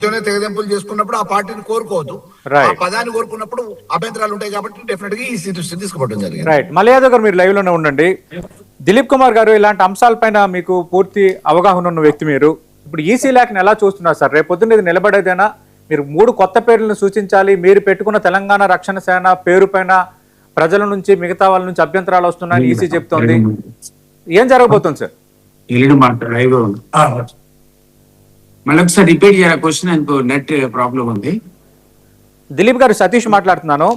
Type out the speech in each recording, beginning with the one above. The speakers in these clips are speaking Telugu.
తెగదెంపులు చేసుకున్నప్పుడు ఆ పార్టీని కోరుకోవద్దు. ఆ పదాన్ని కోరుకున్నప్పుడు అభ్యంతరాలు ఉంటాయి కాబట్టి డెఫినెట్ గా ఈ సిట్యుయేషన్ తీసుకోవడం జరిగింది. రైట్. మలయాదవ్ గారు మీరు లైవ్ లోనే ఉండండి. దిలీప్ కుమార్ గారు, ఇలాంటి అంశాలపైన మీకు పూర్తి అవగాహన ఉన్న వ్యక్తి మీరు. ఇప్పుడు ఈసీ ల్యాక్ని ఎలా చూస్తున్నారు సార్? రేపు పొద్దున్న ఇది నిలబడేదేనా? మీరు 3 కొత్త పేర్లను సూచించాలి. మీరు పెట్టుకున్న తెలంగాణ రక్షణ సేన పేరు పైన ప్రజల నుంచి, మిగతా వాళ్ళ నుంచి అభ్యంతరాలు వస్తున్నాయని ఈసీ చెప్తోంది. ఏం జరగబోతుంది సార్? మళ్ళీ ఒకసారి రిపీట్ చేయాలి క్వశ్చన్. అనుకో నెట్ ప్రాబ్లం ఉంది. దిలీప్ గారు, సతీష్ మాట్లాడుతున్నాను.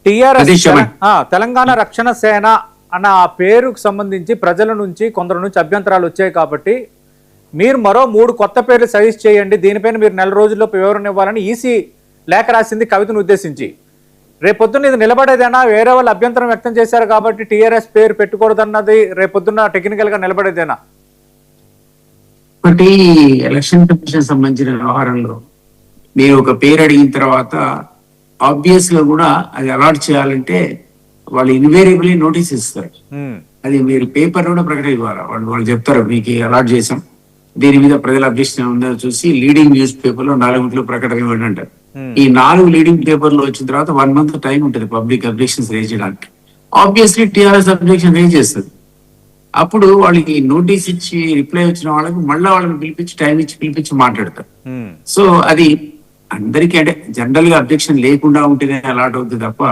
టిఆర్ఎస్ తెలంగాణ రక్షణ సేన అన్న ఆ పేరుకు సంబంధించి ప్రజల నుంచి కొందరు నుంచి అభ్యంతరాలు వచ్చాయి కాబట్టి మీరు మరో 3 కొత్త పేర్లు సజెస్ట్ చేయండి, దీనిపైన మీరు 4 రోజుల్లోపు వివరణ ఇవ్వాలని ఈసీ లేఖ రాసింది కవితను ఉద్దేశించి. రేపొద్దున్న ఇది నిలబడేదేనా? వేరే వాళ్ళు అభ్యంతరం వ్యక్తం చేశారు కాబట్టి టీఆర్ఎస్ పేరు పెట్టకూడదన్నది రేపొద్దున్న టెక్నికల్ గా నిలబడేదేనా? ఒకటి, ఎలక్షన్ కమిషన్ సంబంధించిన వ్యవహారంలో మీరు ఒక పేరు అడిగిన తర్వాత ఆబ్వియస్ గా కూడా అది అలాట్ చేయాలంటే వాళ్ళు ఇన్వేరియబుల్లీ నోటీస్ ఇస్తారు. అది మీరు పేపర్ కూడా ప్రకటన ఇవ్వాలి. వాళ్ళు చెప్తారు మీకు అలాట్ చేసాం, దీని మీద ప్రజల అబ్జెక్షన్ ఉందో చూసి లీడింగ్ న్యూస్ పేపర్ లో 4 ప్రకటన ఇవ్వండి అంటారు. ఈ 4 లీడింగ్ పేపర్లు వచ్చిన తర్వాత 1 month టైం ఉంటుంది పబ్లిక్ అబ్జెక్షన్స్ రేజ్ చేయడానికి. ఆబ్వియస్లీ టీఆర్ఎస్ అబ్జెక్షన్ రేజ్ చేస్తుంది. అప్పుడు వాళ్ళకి నోటీస్ ఇచ్చి రిప్లై వచ్చిన వాళ్ళకి మళ్ళీ వాళ్ళని పిలిపించి టైం ఇచ్చి పిలిపించి మాట్లాడతారు. సో అది అందరికీ, అంటే జనరల్ గా అబ్జెక్షన్ లేకుండా ఉంటేనే అలాట్ అవుతుంది తప్ప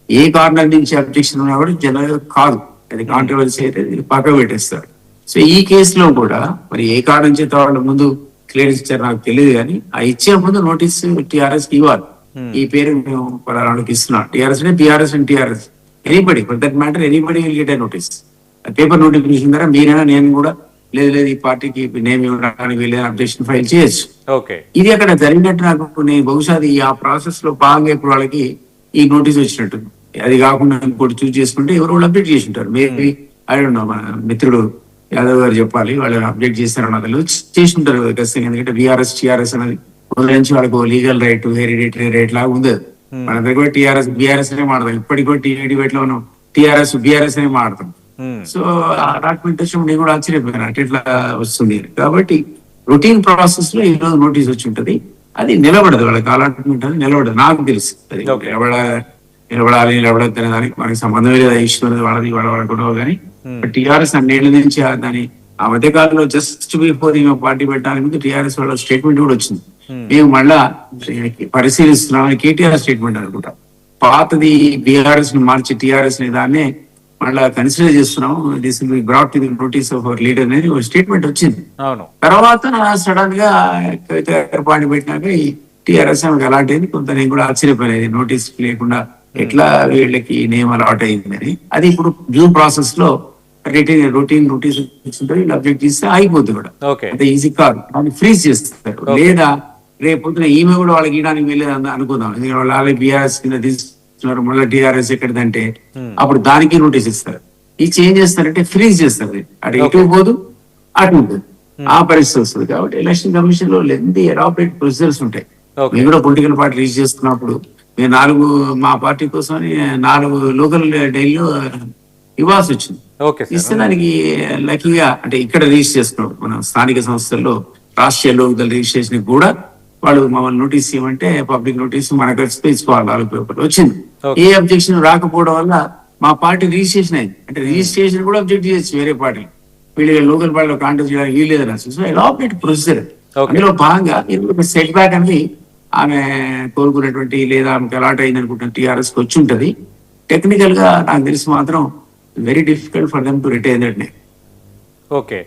ఏ కార్నర్ నుంచి అబ్జెక్షన్ ఉన్నా కూడా జనరల్ కాదు. అది కాంట్రవర్సీ అయితే పక్క పెట్టేస్తారు. సో ఈ కేసులో కూడా మరి ఏ కారణం చేత వాళ్ళ ముందు క్లియరెన్స్ ఇచ్చారు నాకు తెలియదు, కానీ ఆ ఇచ్చే ముందు నోటీస్ టీఆర్ఎస్ కి ఇవ్వాలి. ఈ పేరు మేము పలానాకి ఇస్తున్నాం, టీఆర్ఎస్ అంటే TRS and TRS anybody for that matter anybody will get a notice. Paper notification ద్వారా మీరైనా నేను కూడా లేదు ఈ పార్టీకి నేమ్ ఇవ్వడానికి వెళ్ళే అబ్జెక్షన్ ఫైల్ చేయొచ్చు. ఇది అక్కడ జరిగినట్టు నాకు నేను బహుశా ఆ ప్రాసెస్ లో భాగంగా ఇప్పుడు వాళ్ళకి ఈ నోటీస్ వచ్చినట్టు. అది కాకుండా ఇంకోటి చూస్ చేసుకుంటే ఎవరు వాళ్ళు అప్డేట్ చేసి ఉంటారు. మేబీ అడుగున్నా మన మిత్రుడు యాదవ్ గారు చెప్పాలి, వాళ్ళు అప్డేట్ చేస్తారో నాకు చేసి ఉంటారు ఖచ్చితంగా. ఎందుకంటే బీఆర్ఎస్ టీఆర్ఎస్ అనేది మొదటి నుంచి వాళ్ళకు లీగల్ రైట్, హెరిడిటరీ రైట్ లాగా ఉంది. మన దగ్గర కూడా టీఆర్ఎస్ బీఆర్ఎస్ అనే మాడతాం. ఇప్పటికి కూడా డిబేట్ లో మనం టీఆర్ఎస్ బీఆర్ఎస్ అనే మాడతాం. సో ఆ డాక్యుమెంటేషన్ నేను కూడా ఆశ్చర్యపోయాను అటు ఇట్లా వస్తుంది. కాబట్టి రొటీన్ ప్రాసెస్ లో ఈ రోజు నోటీస్ వచ్చి ఉంటది. అది నిలబడదు, వాళ్ళకి అలాట్మెంట్ అది నిలబడదు నాకు తెలుసు. అది నిలబడాలి నిలబడద్దు అనే దానికి మనకి సంబంధం లేదు. ఇష్యూ అనేది వాళ్ళది వాడకూడదు. కానీ టీఆర్ఎస్ అన్నేళ్ల నుంచి దాని ఆ మధ్యకాలంలో జస్ట్ బిఫోర్ ఈ పార్టీ పెట్టడానికి ముందు టీఆర్ఎస్ వాళ్ళ స్టేట్మెంట్ కూడా వచ్చింది. మేము మళ్ళా పరిశీలిస్తున్నామని కేటీఆర్ స్టేట్మెంట్ అనుకుంటా. పాతది బీఆర్ఎస్ ని మార్చి టీఆర్ఎస్ ని దాన్నే మళ్ళా కన్సిడర్ చేస్తున్నాం, this will be brought to the notice of our leader అనేది ఒక స్టేట్మెంట్ వచ్చింది. తర్వాత సడన్ గా పార్టీ పెట్టినాక ఈ టీఆర్ఎస్ అలాంటి అయింది. కొంత నేను కూడా ఆశ్చర్యపోయినది, నోటీస్ లేకుండా ఎట్లా వీళ్ళకి నేమ్ అలాట్ అయిందని. అది ఇప్పుడు డ్యూ ప్రాసెస్ లో రొటీన్ నోటీస్ ఇచ్చింటారు, వీళ్ళు అబ్జెక్ట్ చేస్తే ఆగిపోతుంది కూడా. అంత ఈజీ కాదు, దాన్ని ఫ్రీజ్ చేస్తారు. లేదా రేపు పొద్దున ఈమె కూడా వాళ్ళకి ఇవ్వడానికి వెళ్ళేది అనుకుందాం, ఎందుకంటే వాళ్ళు ఆల్రెడీ బీఆర్ఎస్ కింద తీసుకున్నారు, మళ్ళీ టీఆర్ఎస్ ఎక్కడిదంటే అప్పుడు దానికి నోటీస్ ఇస్తారు. ఇది చేంజ్ చేస్తారంటే ఫ్రీజ్ చేస్తారు, అటు ఇటు పోదు అటు ఉంటుంది, ఆ పరిస్థితి వస్తుంది. కాబట్టి ఎలక్షన్ కమిషన్ లో లెంతీ ఎలాబరేట్ ప్రొసీజర్స్ ఉంటాయి. మేము కూడా పొలిటికల్ పార్టీ రిలీజ్ చేస్తున్నప్పుడు మేము 4 మా పార్టీ కోసం 4 లోకల్ డైలీలో ఇవ్వాల్సి వచ్చింది. ఇస్తే దానికి లక్కీగా అంటే ఇక్కడ రిజిస్టర్ చేసుకున్నాడు మన స్థానిక సంస్థల్లో రాష్ట్రీయ లోకల్ రిజిస్ట్రేషన్ కూడా వాళ్ళు మమ్మల్ని నోటీస్ ఇవ్వమంటే పబ్లిక్ నోటీస్ మన ఖర్చు తీసుకోవాలి 4 పేపర్లు వచ్చింది. ఏ అబ్జెక్షన్ రాకపోవడం వల్ల మా పార్టీ రిజిస్ట్రేషన్ అయింది. అంటే రిజిస్ట్రేషన్ కూడా అబ్జెక్ట్ చేయొచ్చు వేరే పార్టీ, వీళ్ళు లోకల్ పార్టీలో కాంటాక్ట్ చేయడానికి వీల్లేదు రాసి. So elaborate procedure. అందులో భాగంగా సెట్ బ్యాక్ అనేది ఆమె కోరుకున్నటువంటి లేదా ఆమెకు అలాట్ అయింది అనుకుంటున్న టీఆర్ఎస్ కి వచ్చి ఉంటది. టెక్నికల్ గా నాకు తెలిసి మాత్రం very difficult for them to retain that name. Okay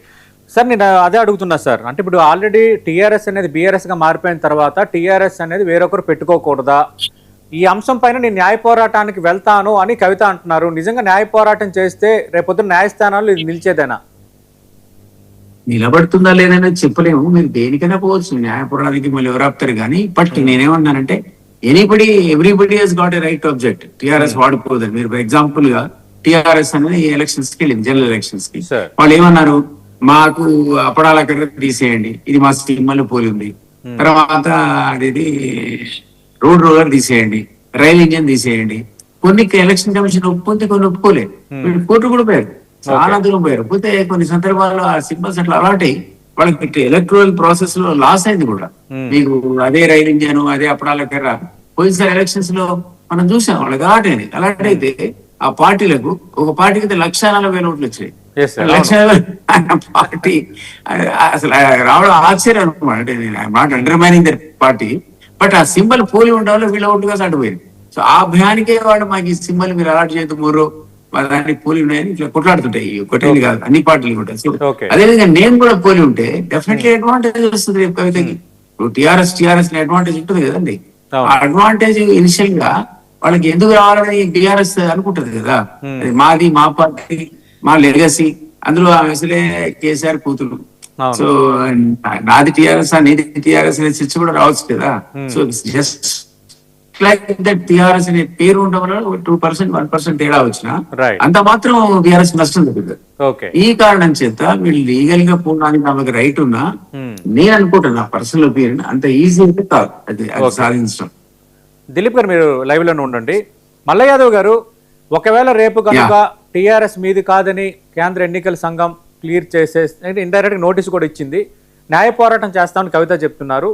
sir, నేను అదే అడుగుతున్నా సార్. అంటే ఇప్పుడు ఆల్రెడీ టీఆర్ఎస్ అనేది బీఆర్ఎస్ గా మారిపోయిన తర్వాత టీఆర్ఎస్ అనేది వేరొకరు పెట్టుకోకూడదా? ఈ అంశం పైన నేను న్యాయ పోరాటానికి వెళ్తాను అని కవిత అంటున్నారు. నిజంగా న్యాయ పోరాటం చేస్తే రేపొద్దున న్యాయస్థానాలు ఇది నిలిచేదేనా? నిలబడుతుందా లేదనేది చెప్పలేము. మీరు దేనికైనా పోవచ్చు న్యాయ పోరాటానికి, మళ్ళీ ఎవరు ఆపుతారు. కానీ బట్ నేనేమన్నానంటే everybody he's got a right to object. TRS వాడుకోదని మీరు ఎగ్జాంపుల్ గా టీఆర్ఎస్ అనేది ఎలక్షన్స్ కి వెళ్ళింది, జనరల్ ఎలక్షన్స్ కి. వాళ్ళు ఏమన్నారు, మాకు అపడాల కట్ట తీసేయండి, ఇది మా సినిమాలో పోలి ఉంది. తర్వాత అది రోడ్ రోలర్ తీసేయండి, రైల్ ఇంజన్ తీసేయండి. కొన్ని ఎలక్షన్ కమిషన్ ఒప్పుకుంటే కొన్ని ఒప్పుకోలేదు. కోర్టు కూడా పోయారు, చాలా దూరం పోయారు. పోతే కొన్ని సందర్భాల్లో ఆ సింబల్స్ అట్లా అలాంటి వాళ్ళకి ఎలక్ట్రల్ ప్రాసెస్ లో లాస్ అయింది కూడా. మీకు అదే రైలు ఇంజన్, అదే అప్పడాల కర్ర పోయినసారి ఎలక్షన్స్ లో మనం చూసాం. వాళ్ళకి అలాంటి అలాంటైతే ఆ పార్టీలకు ఒక పార్టీకి అయితే 1,40,000 ఓట్లు వచ్చాయి. 1,40,000 పార్టీ అసలు రావడం ఆశ్చర్యం అనమాట. అంటే not undermining that party, but ఆ సింబల్ పోలి ఉండడం వీళ్ళ ఓటుగా అటుపోయింది. సో ఆ భయానికే వాడు మాకు ఈ సింబల్ మీరు అలాట్ చేయదు మూరో దానికి పోలి ఉన్నాయని ఇట్లా కొట్లాడుతుంటాయి. ఒకటే కాదు, అన్ని పార్టీలు కూడా. సో అదేవిధంగా నేను కూడా పోలి ఉంటే డెఫినెట్లీ అడ్వాంటేజ్ వస్తుంది రేపు కవితకి. ఇప్పుడు టీఆర్ఎస్ అడ్వాంటేజ్ ఉంటుంది కదండి. ఆ అడ్వాంటేజ్ ఇనిషియల్ గా వాళ్ళకి ఎందుకు రావాలని బీఆర్ఎస్ అనుకుంటది కదా. అది మాది, మా పార్టీ, మా లెగసీ, అందులో అసలే కేసీఆర్ కూతురు. సో నాది టీఆర్ఎస్, నీది టీఆర్ఎస్ అనే చర్చ కూడా రావచ్చు కదా. So just like that TRS అనే పేరు ఉండడం వల్ల 2%, 1% తేడా వచ్చినా అంత మాత్రం బీఆర్ఎస్ నష్టం జరుగుతుంది. ఈ కారణం చేత వీళ్ళు లీగల్ గా పోవడానికి ఆమెకు రైట్ ఉన్నా నేను అనుకుంటున్నా, నా పర్సనల్ ఒపీనియన్, అంత ఈజీ అయితే కాదు అది సాధించడం. దిలీప్ గారు మీరు లైవ్ లోనే ఉండండి. మల్ల యాదవ్ గారు, ఒకవేళ రేపు కనుక టీఆర్ఎస్ మీది కాదని కేంద్ర ఎన్నికల సంఘం క్లియర్ చేసే ఇండైరెక్ట్ నోటీస్ కూడా ఇచ్చింది, న్యాయ పోరాటం చేస్తామని కవిత చెప్తున్నారు.